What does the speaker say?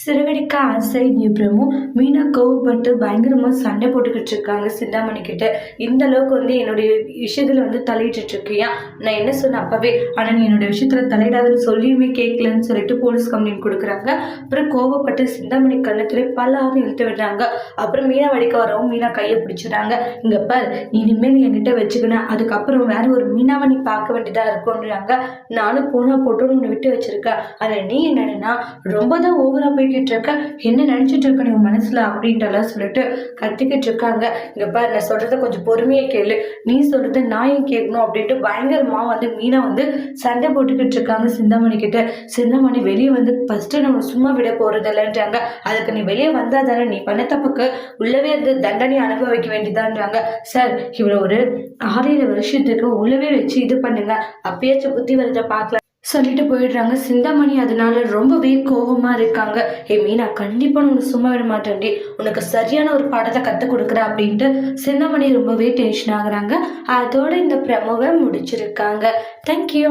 சிறகடிக்க ஆசை பிரமு மீனா கோவப்பட்டு பயங்கரமா சண்டை போட்டுக்கிட்டு இருக்காங்க சிந்தாமணி கிட்ட. இந்த அளவுக்கு என்னுடைய விஷயத்துல தலையிட்டு இருக்கியா, நான் என்ன சொன்ன அப்பவே, ஆனா நீ என்னுடைய விஷயத்துல தலையிடாதுன்னு சொல்லியுமே கேட்கலன்னு சொல்லிட்டு போலீஸ் கம்ப்ளைண்ட் கொடுக்குறாங்க. அப்புறம் கோவப்பட்டு சிந்தாமணி கண்ணத்துல பல்லான்னு இழுத்து விடுறாங்க. அப்புறம் மீனா வடிக்க வரவும் மீனா கையை பிடிச்சிடாங்க. இங்க பார், இனிமே நீ என்கிட்ட வச்சுக்கணும், அதுக்கப்புறம் வேற ஒரு மீனாவை நீ பார்க்க வேண்டியதா இருக்கும்ன்றாங்க. நானும் போனா போட்டோன்னு உன்னை விட்டு வச்சிருக்கேன், ஆனா நீ என்னன்னா ரொம்ப தான் ஓவரா போய்கிட்டு இருக்க, என்ன நினைச்சிட்டு இருக்க நீ மனசுல அப்படின்ட்டு சொல்லிட்டு கத்திக்கிட்டு இருக்காங்க. இங்க பாரு, நான் சொல்றத கொஞ்சம் பொறுமையா கேளு, நீ சொல்றது நான் ஏன் கேட்கணும் அப்படின்ட்டு பயங்கரமா மீனா சண்டை போட்டுக்கிட்டு இருக்காங்க சிந்தாமணி கிட்ட. சிந்தாமணி வெளியே ஃபர்ஸ்ட் நம்ம சும்மா விட போறது இல்லைன்றாங்க. அதுக்கு நீ வெளியே வந்தா தானே நீ பண்ண தப்புக்கு உள்ளவே தண்டனை அனுபவிக்க வேண்டியதான்றாங்க. சார், இவ்வளவு ஒரு 6-7 வருஷத்துக்கு உள்ளவே வச்சு இது பண்ணுங்க, அப்பயாச்சும் புத்தி வரத பார்க்கலாம் சொல்லிட்டு போயிடுறாங்க. சிந்தாமணி அதனால ரொம்பவே கோபமா இருக்காங்க. மீனா, கண்டிப்பா உனக்கு சும்மா விட மாட்டேன்டி, உனக்கு சரியான ஒரு பாடத்தை கற்றுக் கொடுக்குற அப்படின்ட்டு சிந்தாமணி ரொம்பவே டென்ஷன் ஆகுறாங்க. அதோட இந்த ப்ரமோவை முடிச்சிருக்காங்க. தேங்க்யூ.